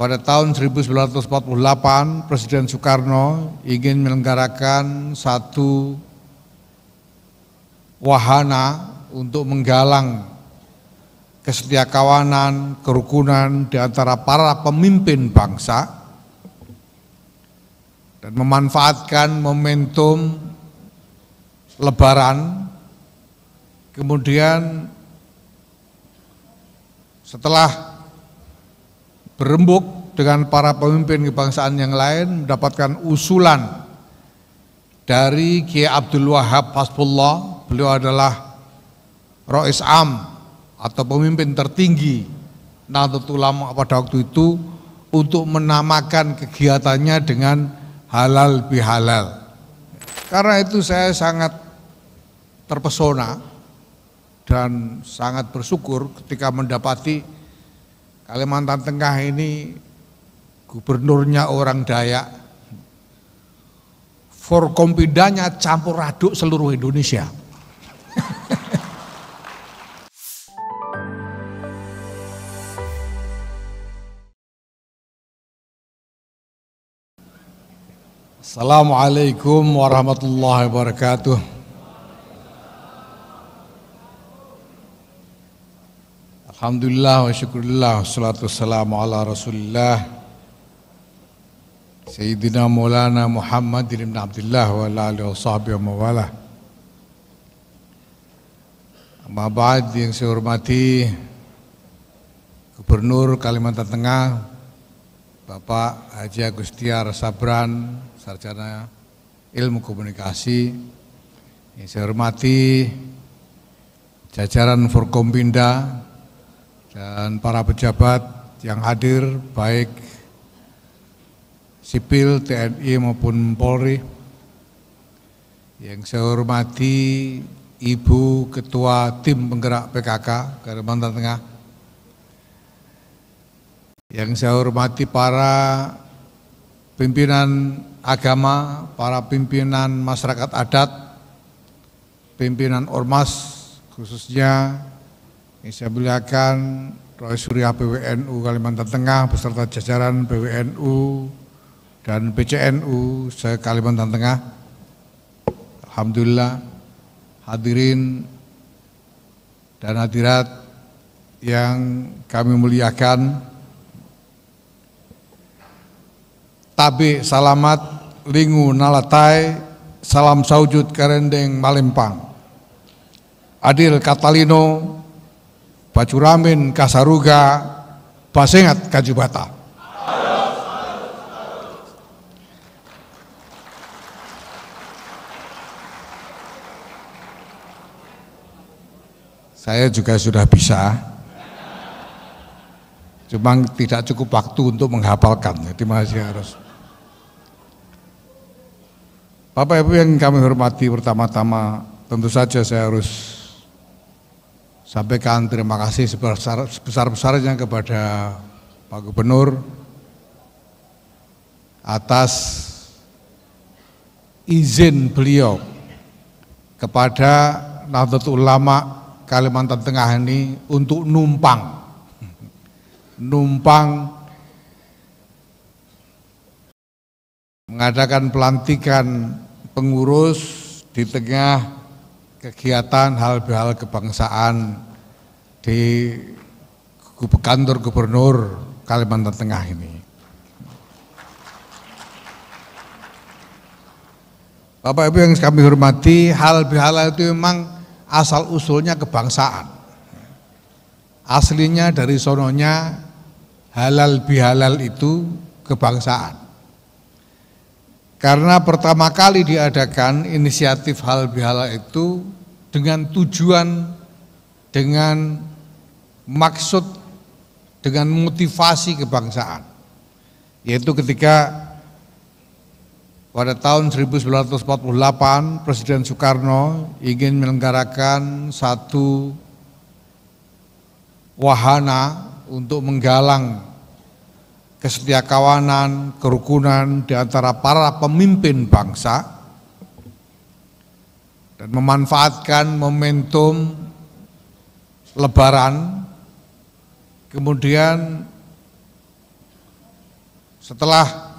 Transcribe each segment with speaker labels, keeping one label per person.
Speaker 1: Pada tahun 1948, Presiden Soekarno ingin menyelenggarakan satu wahana untuk menggalang kesetiakawanan, kerukunan di antara para pemimpin bangsa dan memanfaatkan momentum Lebaran. Kemudian setelah berembuk dengan para pemimpin kebangsaan yang lain, mendapatkan usulan dari Kiai Abdul Wahab Hasbullah. Beliau adalah Rais Am atau pemimpin tertinggi Nahdlatul Ulama pada waktu itu, untuk menamakan kegiatannya dengan halal bihalal. Karena itu saya sangat terpesona dan sangat bersyukur ketika mendapati Kalimantan Tengah ini gubernurnya orang Dayak, Forkompindanya campur aduk seluruh Indonesia. Assalamualaikum warahmatullahi wabarakatuh. Alhamdulillah wa syukurillah, wassalatu wassalamu ala rasulillah Sayyidina Maulana Muhammad ibn Abdullah wa ala alihi wa sahbihi wa mawalah. Amma ba'd, yang saya hormati Gubernur Kalimantan Tengah Bapak Haji Agustiar Sabran, Sarjana Ilmu Komunikasi. Yang saya hormati jajaran Forkompinda dan para pejabat yang hadir, baik sipil, TNI maupun Polri. Yang saya hormati Ibu Ketua Tim Penggerak PKK Kalimantan Tengah. Yang saya hormati para pimpinan agama, para pimpinan masyarakat adat, pimpinan ormas, khususnya yang saya muliakan Roy Surya PWNU Kalimantan Tengah beserta jajaran PWNU dan PCNU se-Kalimantan Tengah. Alhamdulillah, hadirin dan hadirat yang kami muliakan, tabi salamat lingu nalatai, salam saujud karendeng Malempang, adil Katalino, Bacuramin Kasaruga, Basengat Kajubata. Saya juga sudah bisa, cuma tidak cukup waktu untuk menghafalkan, jadi masih harus. Bapak Ibu yang kami hormati, pertama-tama tentu saja saya harus sampaikan terima kasih sebesar-besarnya kepada Pak Gubernur atas izin beliau kepada Nahdlatul Ulama Kalimantan Tengah ini untuk numpang mengadakan pelantikan pengurus di tengah kegiatan hal-hal kebangsaan di kantor Gubernur Kalimantan Tengah ini. Bapak Ibu yang kami hormati, hal bihalal itu memang asal usulnya kebangsaan. Aslinya dari sononya halal bihalal itu kebangsaan. Karena pertama kali diadakan inisiatif halal bihalal itu dengan tujuan, dengan maksud, dengan motivasi kebangsaan. Yaitu ketika pada tahun 1948 Presiden Soekarno ingin menyelenggarakan satu wahana untuk menggalang kesetiakawanan, kerukunan di antara para pemimpin bangsa dan memanfaatkan momentum Lebaran. Kemudian setelah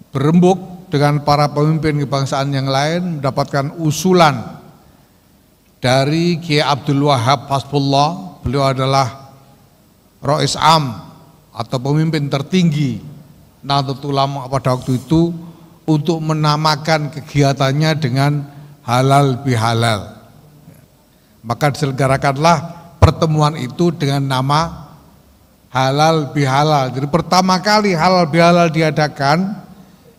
Speaker 1: berembuk dengan para pemimpin kebangsaan yang lain, mendapatkan usulan dari Kiai Abdul Wahab Hasbullah. Beliau adalah Rais Am atau pemimpin tertinggi Nahdlatul Ulama pada waktu itu, untuk menamakan kegiatannya dengan halal bihalal. Maka diselenggarakanlah pertemuan itu dengan nama halal bihalal. Jadi pertama kali halal bihalal diadakan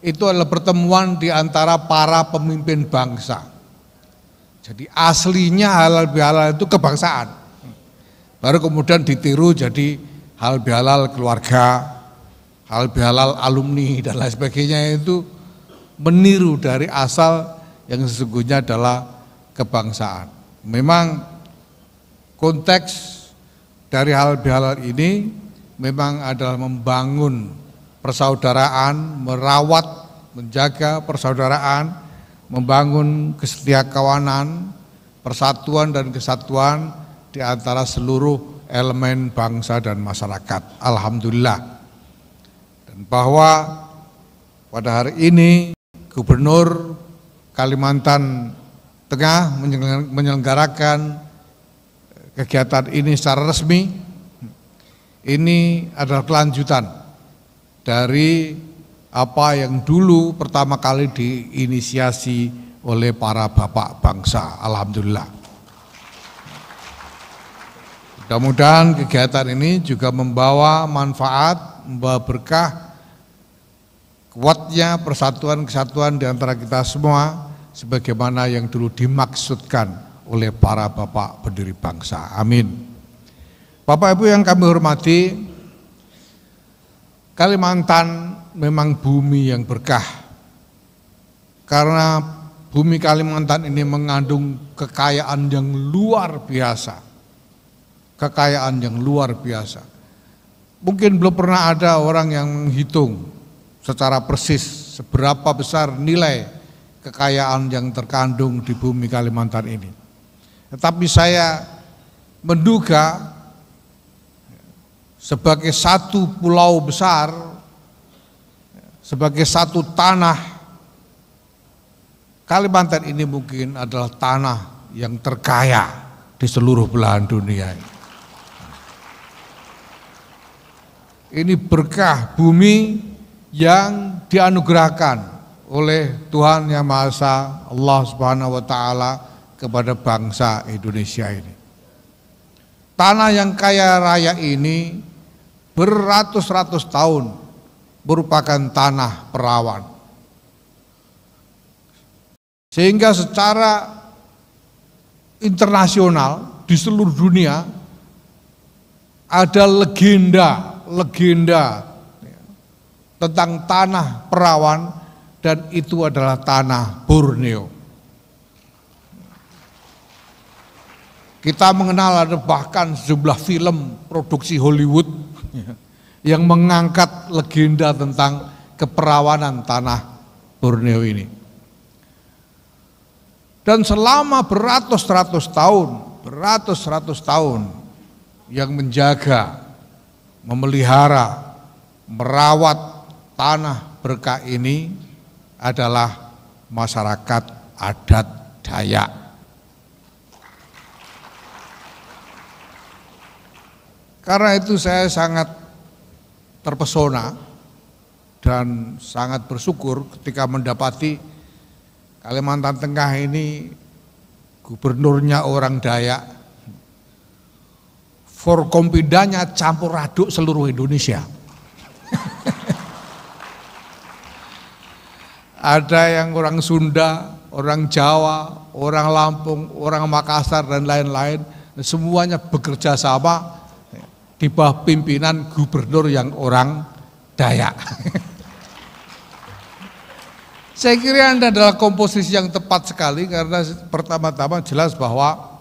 Speaker 1: itu adalah pertemuan di antara para pemimpin bangsa. Jadi aslinya halal bihalal itu kebangsaan. Baru kemudian ditiru jadi halal bihalal keluarga, halal bihalal alumni dan lain sebagainya, itu meniru dari asal yang sesungguhnya adalah kebangsaan. Memang konteks dari halal bihalal ini memang adalah membangun persaudaraan, merawat, menjaga persaudaraan, membangun kesetiakawanan, persatuan dan kesatuan di antara seluruh elemen bangsa dan masyarakat. Alhamdulillah. Dan bahwa pada hari ini Gubernur Kalimantan Tengah menyelenggarakan kegiatan ini secara resmi. Ini adalah kelanjutan dari apa yang dulu pertama kali diinisiasi oleh para bapak bangsa. Alhamdulillah. Mudah-mudahan kegiatan ini juga membawa manfaat, membawa berkah, kuatnya persatuan kesatuan di antara kita semua sebagaimana yang dulu dimaksudkan oleh para bapak pendiri bangsa. Amin. Bapak Ibu yang kami hormati, Kalimantan memang bumi yang berkah. Karena bumi Kalimantan ini mengandung kekayaan yang luar biasa. Kekayaan yang luar biasa. Mungkin belum pernah ada orang yang menghitung secara persis seberapa besar nilai kekayaan yang terkandung di bumi Kalimantan ini. Tetapi saya menduga sebagai satu pulau besar, sebagai satu tanah, Kalimantan ini mungkin adalah tanah yang terkaya di seluruh belahan dunia ini. Ini berkah bumi yang dianugerahkan oleh Tuhan Yang Maha Esa, Allah Subhanahu wa Ta'ala, kepada bangsa Indonesia ini. Tanah yang kaya raya ini beratus-ratus tahun merupakan tanah perawan. Sehingga secara internasional di seluruh dunia ada legenda tentang tanah perawan, dan itu adalah tanah Borneo. Kita mengenal ada bahkan sejumlah film produksi Hollywood yang mengangkat legenda tentang keperawanan tanah Borneo ini. Dan selama beratus-ratus tahun yang menjaga, memelihara, merawat tanah berkah ini adalah masyarakat adat Dayak. Karena itu saya sangat terpesona dan sangat bersyukur ketika mendapati Kalimantan Tengah ini gubernurnya orang Dayak, Forkompindanya campur aduk seluruh Indonesia. Ada yang orang Sunda, orang Jawa, orang Lampung, orang Makassar dan lain-lain, semuanya bekerja sama di bawah pimpinan gubernur yang orang Dayak. Saya kira Anda adalah komposisi yang tepat sekali, karena pertama-tama jelas bahwa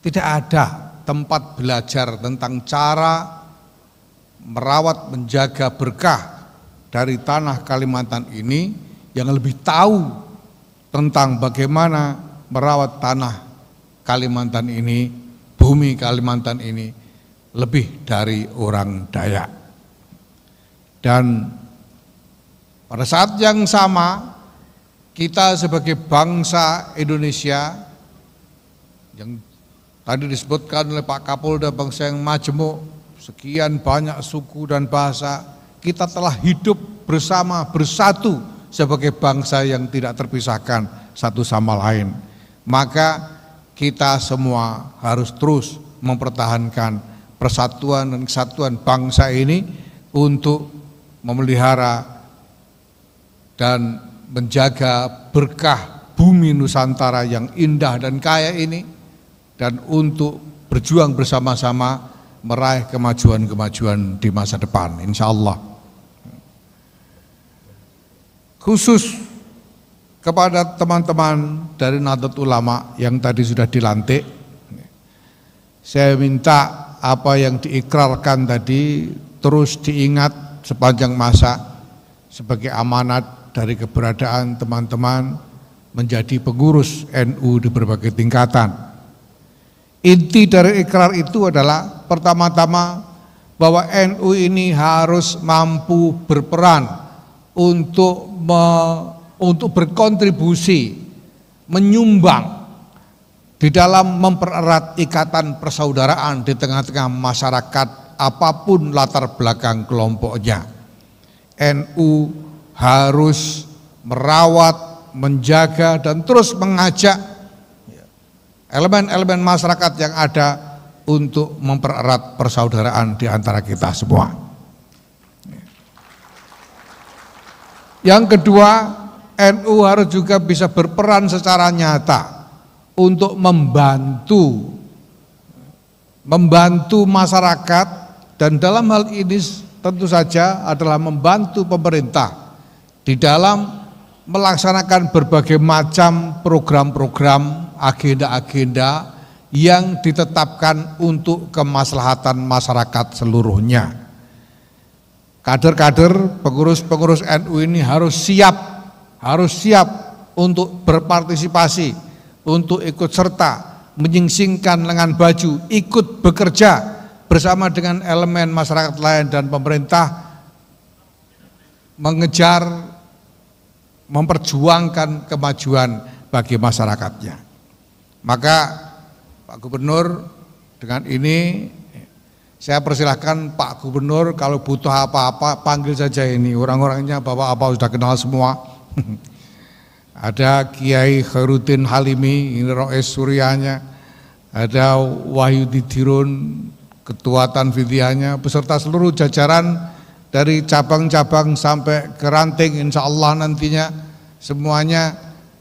Speaker 1: tidak ada tempat belajar tentang cara merawat, menjaga berkah dari tanah Kalimantan ini yang lebih tahu tentang bagaimana merawat tanah Kalimantan ini, bumi Kalimantan ini, lebih dari orang Dayak. Dan pada saat yang sama kita sebagai bangsa Indonesia yang tadi disebutkan oleh Pak Kapolda, bangsa yang majemuk, sekian banyak suku dan bahasa, kita telah hidup bersama, bersatu sebagai bangsa yang tidak terpisahkan satu sama lain. Maka kita semua harus terus mempertahankan persatuan dan kesatuan bangsa ini untuk memelihara dan menjaga berkah bumi Nusantara yang indah dan kaya ini, dan untuk berjuang bersama-sama meraih kemajuan-kemajuan di masa depan, insya Allah. Khusus kepada teman-teman dari Nahdlatul Ulama yang tadi sudah dilantik, saya minta apa yang diikrarkan tadi terus diingat sepanjang masa sebagai amanat dari keberadaan teman-teman menjadi pengurus NU di berbagai tingkatan. Inti dari ikrar itu adalah pertama-tama bahwa NU ini harus mampu berperan untuk berkontribusi, menyumbang di dalam mempererat ikatan persaudaraan di tengah-tengah masyarakat apapun latar belakang kelompoknya. NU harus merawat, menjaga, dan terus mengajak elemen-elemen masyarakat yang ada untuk mempererat persaudaraan di antara kita semua. Yang kedua, NU harus juga bisa berperan secara nyata untuk membantu masyarakat, dan dalam hal ini tentu saja adalah membantu pemerintah di dalam melaksanakan berbagai macam program-program, agenda-agenda yang ditetapkan untuk kemaslahatan masyarakat seluruhnya. Kader-kader, pengurus-pengurus NU ini harus siap untuk berpartisipasi, untuk ikut serta, menyingsingkan lengan baju, ikut bekerja bersama dengan elemen masyarakat lain dan pemerintah mengejar, memperjuangkan kemajuan bagi masyarakatnya. Maka Pak Gubernur, dengan ini saya persilahkan Pak Gubernur kalau butuh apa-apa panggil saja ini, orang-orangnya Bapak sudah kenal semua. Ada Kiai Khairuddin Halimi, ini Rois Suryanya, ada Wahyu Didirun, Ketua Tanfidiyahnya, beserta seluruh jajaran dari cabang-cabang sampai ke ranting, insya Allah nantinya semuanya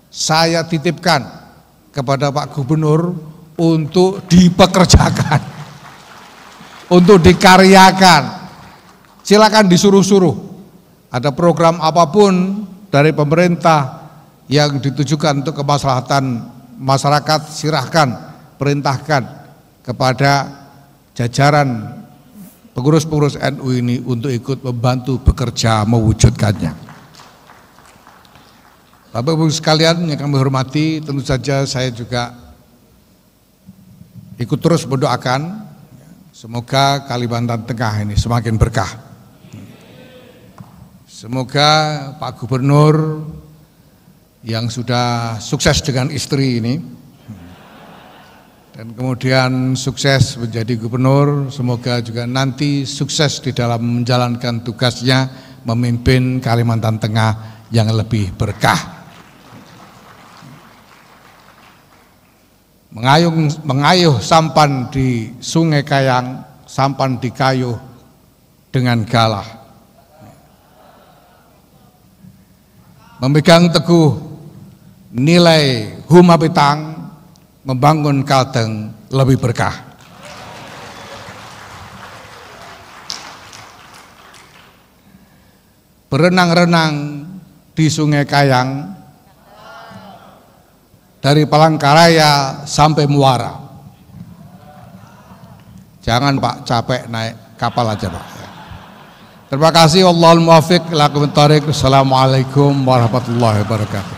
Speaker 1: saya titipkan kepada Pak Gubernur untuk dipekerjakan, untuk dikaryakan. Silakan disuruh-suruh. Ada program apapun dari pemerintah yang ditujukan untuk kemaslahatan masyarakat, silahkan perintahkan kepada jajaran pengurus-pengurus NU ini untuk ikut membantu bekerja mewujudkannya. Bapak Ibu sekalian yang kami hormati, tentu saja saya juga ikut terus mendoakan semoga Kalimantan Tengah ini semakin berkah. Semoga Pak Gubernur yang sudah sukses dengan istri ini dan kemudian sukses menjadi gubernur, semoga juga nanti sukses di dalam menjalankan tugasnya memimpin Kalimantan Tengah yang lebih berkah. Mengayuh sampan di Sungai Kayang, sampan dikayuh dengan galah. Memegang teguh nilai Humapitang, membangun Kalteng lebih berkah. Berenang-renang di Sungai Kayang, dari Palangkaraya sampai Muara. Jangan Pak capek naik kapal aja Pak. Terima kasih. Wallahul muwaffiq ila aqwamit thoriq. Assalamualaikum warahmatullahi wabarakatuh.